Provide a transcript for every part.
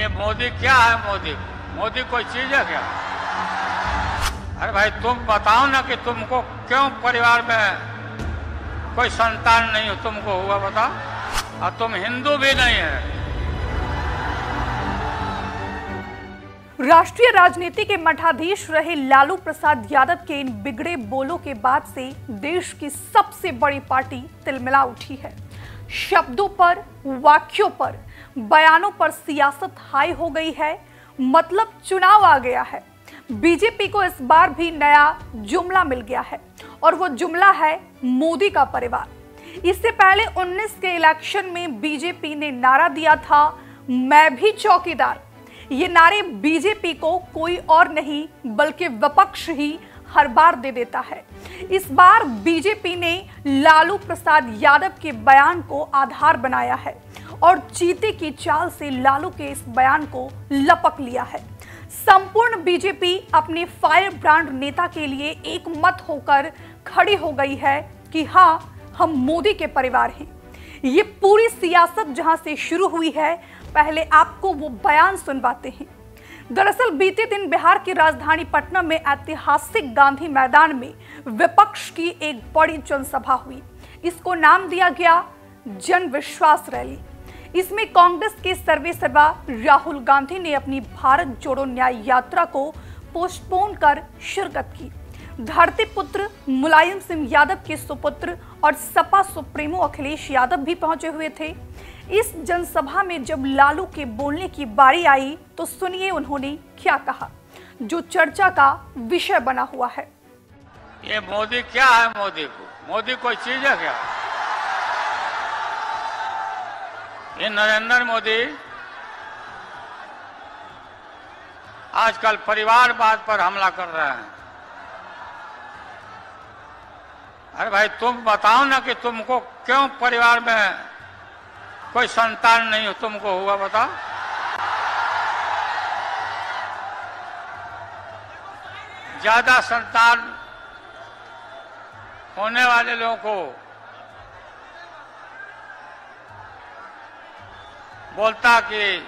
ये मोदी क्या है? मोदी कोई चीज है क्या? अरे भाई तुम बताओ ना कि तुमको क्यों परिवार में कोई संतान नहीं हो, तुमको हुआ बताओ, और तुम हिंदू भी नहीं है। राष्ट्रीय राजनीति के मठाधीश रहे लालू प्रसाद यादव के इन बिगड़े बोलों के बाद से देश की सबसे बड़ी पार्टी तिलमिला उठी है। शब्दों पर, वाक्यों पर, बयानों पर सियासत हाई हो गई है। मतलब चुनाव आ गया है। बीजेपी को इस बार भी नया जुमला मिल गया है और वो जुमला है मोदी का परिवार। इससे पहले 19 के इलेक्शन में बीजेपी ने नारा दिया था, मैं भी चौकीदार। ये नारे बीजेपी को कोई और नहीं बल्कि विपक्ष ही हर बार दे देता है। इस बार बीजेपी ने लालू प्रसाद यादव के बयान को आधार बनाया है और चीते की चाल से लालू के इस बयान को लपक लिया है। संपूर्ण बीजेपी अपने फायर ब्रांड नेता के लिए एक मत होकर खड़ी हो गई है कि हाँ, हम मोदी के परिवार हैं। ये पूरी सियासत जहां से शुरू हुई है, पहले आपको वो बयान सुनवाते हैं। दरअसल बीते दिन बिहार की राजधानी पटना में ऐतिहासिक गांधी मैदान में विपक्ष की एक बड़ी जनसभा हुई। इसको नाम दिया गया जन विश्वास रैली। इसमें कांग्रेस के सर्वेसर्वा राहुल गांधी ने अपनी भारत जोड़ो न्याय यात्रा को पोस्टपोन कर शिरकत की। धरती पुत्र मुलायम सिंह यादव के सुपुत्र और सपा सुप्रीमो अखिलेश यादव भी पहुंचे हुए थे। इस जनसभा में जब लालू के बोलने की बारी आई तो सुनिए उन्होंने क्या कहा, जो चर्चा का विषय बना हुआ है। ये मोदी क्या है? मोदी कोई चीज है क्या? ये नरेंद्र मोदी आजकल परिवारवाद पर हमला कर रहे हैं। अरे भाई तुम बताओ ना कि तुमको क्यों परिवार में कोई संतान नहीं हो, तुमको हुआ बताओ। ज्यादा संतान होने वाले लोगों को बोलता कि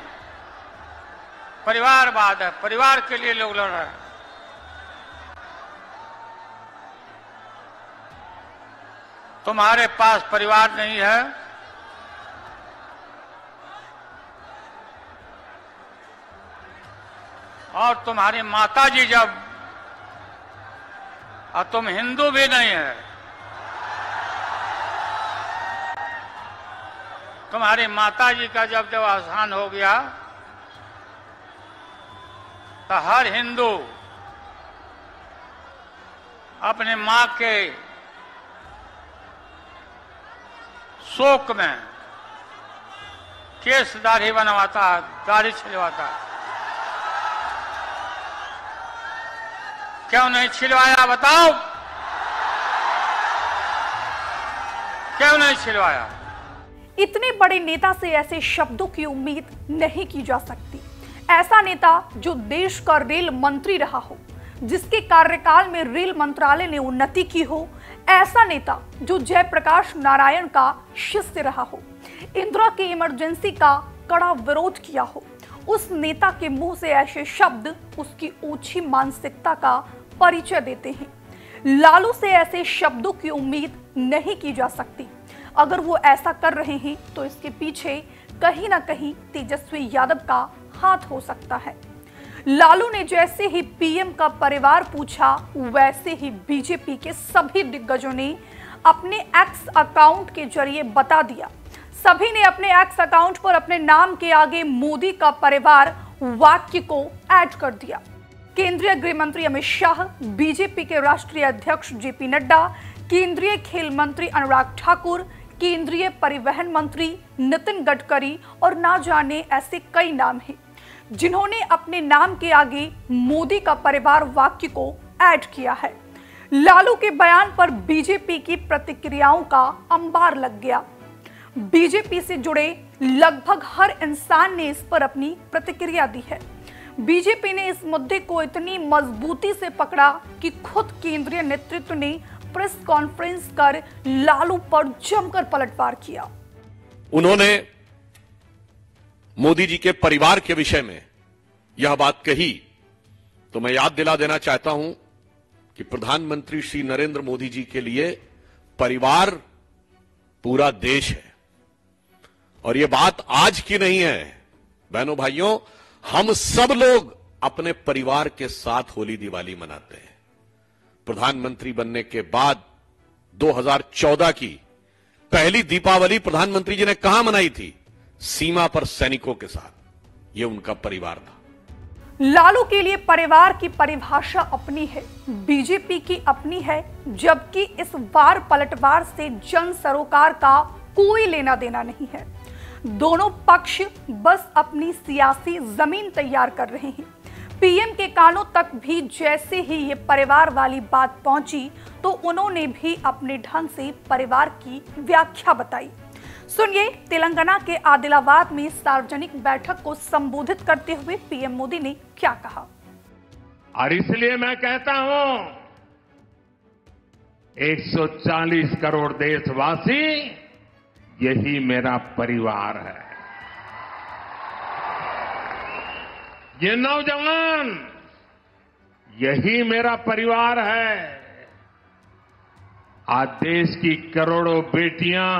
परिवारवाद है, परिवार के लिए लोग लड़ रहे हैं। तुम्हारे पास परिवार नहीं है, और तुम्हारी माताजी जब, और तुम हिंदू भी नहीं है, तुम्हारी माताजी का जब देहावसान हो गया तो हर हिंदू अपने मां के शोक में केस दाढ़ी बनवाता है, दाढ़ी छिलवाता है। क्यों नहीं छिलवाया बताओ? क्यों नहीं छिलवाया? इतने बड़े नेता से ऐसे शब्दों की उम्मीद नहीं की जा सकती। ऐसा नेता जो देश का रेल मंत्री रहा हो, जिसके कार्यकाल में रेल मंत्रालय ने उन्नति की हो, ऐसा नेता जो जयप्रकाश नारायण का शिष्य रहा हो, इंदिरा की इमरजेंसी का कड़ा विरोध किया हो, उस नेता के मुंह से ऐसे शब्द उसकी ऊंची मानसिकता का परिचय देते हैं। लालू से ऐसे शब्दों की उम्मीद नहीं की जा सकती। अगर वो ऐसा कर रहे हैं तो इसके पीछे कहीं ना कहीं तेजस्वी यादव का हाथ हो सकता है। लालू ने जैसे ही पीएम का परिवार पूछा, वैसे ही बीजेपी के सभी दिग्गजों ने अपने एक्स अकाउंट के जरिए बता दिया। सभी ने अपने एक्स अकाउंट पर अपने नाम के आगे मोदी का परिवार वाक्य को ऐड कर दिया। केंद्रीय गृह मंत्री अमित शाह, बीजेपी के राष्ट्रीय अध्यक्ष जेपी नड्डा, केंद्रीय खेल मंत्री अनुराग ठाकुर, केंद्रीय परिवहन मंत्री नितिन गडकरी और ना जाने ऐसे कई नाम हैं जिन्होंने अपने नाम के आगे मोदी का परिवार वाक्य को ऐड किया है। लालू के बयान पर बीजेपी की प्रतिक्रियाओं का अंबार लग गया। बीजेपी से जुड़े लगभग हर इंसान ने इस पर अपनी प्रतिक्रिया दी है। बीजेपी ने इस मुद्दे को इतनी मजबूती से पकड़ा कि खुद केंद्रीय नेतृत्व ने प्रेस कॉन्फ्रेंस कर लालू पर जमकर पलटवार किया। उन्होंने मोदी जी के परिवार के विषय में यह बात कही तो मैं याद दिला देना चाहता हूं कि प्रधानमंत्री श्री नरेंद्र मोदी जी के लिए परिवार पूरा देश है। और यह बात आज की नहीं है बहनों भाइयों, हम सब लोग अपने परिवार के साथ होली दिवाली मनाते हैं। प्रधानमंत्री बनने के बाद 2014 की पहली दीपावली प्रधानमंत्री जी ने कहां मनाई थी? सीमा पर सैनिकों के साथ। यह उनका परिवार था। लालू के लिए परिवार की परिभाषा अपनी है, बीजेपी की अपनी है, जबकि इस वार पलटवार से जन सरोकार का कोई लेना देना नहीं है। दोनों पक्ष बस अपनी सियासी जमीन तैयार कर रहे हैं। पीएम के कानों तक भी जैसे ही ये परिवार वाली बात पहुंची तो उन्होंने भी अपने ढंग से परिवार की व्याख्या बताई। सुनिए, तेलंगाना के आदिलाबाद में सार्वजनिक बैठक को संबोधित करते हुए पीएम मोदी ने क्या कहा। और इसलिए मैं कहता हूं 140 करोड़ देशवासी यही मेरा परिवार है। ये नौजवान यही मेरा परिवार है। आज देश की करोड़ों बेटियां,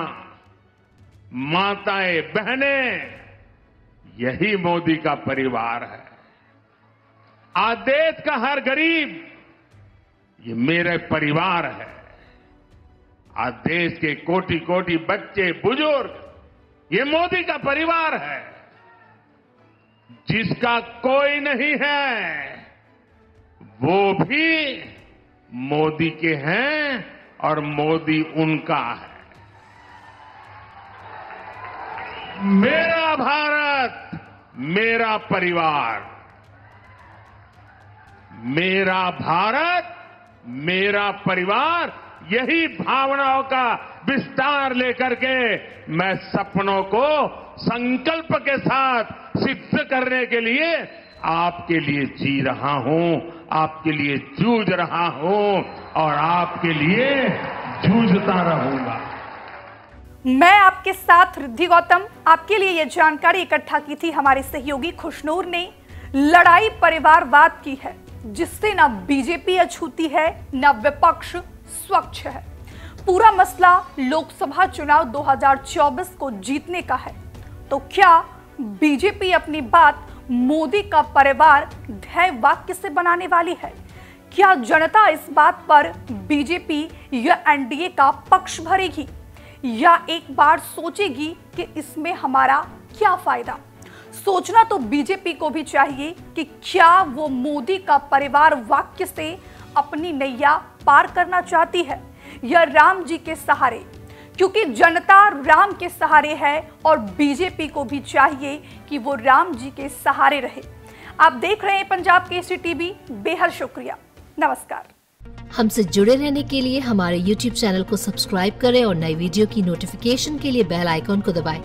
माताएं, बहनें यही मोदी का परिवार है। आज देश का हर गरीब ये मेरे परिवार है। आज देश के कोटि कोटि बच्चे, बुजुर्ग ये मोदी का परिवार है। जिसका कोई नहीं है वो भी मोदी के हैं और मोदी उनका है। मेरा भारत, मेरा परिवार, मेरा भारत, मेरा परिवार, यही भावनाओं का विस्तार लेकर के मैं सपनों को संकल्प के साथ सिद्ध करने के लिए आपके लिए जी रहा हूं, आपके लिए जूझ रहा हूं और आपके लिए जूझता रहूंगा। मैं आपके साथ रिद्धि गौतम। आपके लिए यह जानकारी इकट्ठा की थी हमारे सहयोगी खुशनूर ने। लड़ाई परिवारवाद की है, जिससे न बीजेपी अछूती है न विपक्ष स्वच्छ है। पूरा मसला लोकसभा चुनाव 2024 को जीतने का है। तो क्या बीजेपी अपनी बात मोदी का परिवार ध्येय वाक्य से बनाने वाली है? क्या जनता इस बात पर बीजेपी या एनडीए का पक्ष भरेगी, या एक बार सोचेगी कि इसमें हमारा क्या फायदा? सोचना तो बीजेपी को भी चाहिए कि क्या वो मोदी का परिवार वाक्य से अपनी नैया पार करना चाहती है या राम जी के सहारे, क्योंकि जनता राम के सहारे है और बीजेपी को भी चाहिए कि वो राम जी के सहारे रहे। आप देख रहे हैं पंजाब केसरी टीवी। बेहद शुक्रिया, नमस्कार। हमसे जुड़े रहने के लिए हमारे YouTube चैनल को सब्सक्राइब करें और नई वीडियो की नोटिफिकेशन के लिए बेल आइकॉन को दबाएं।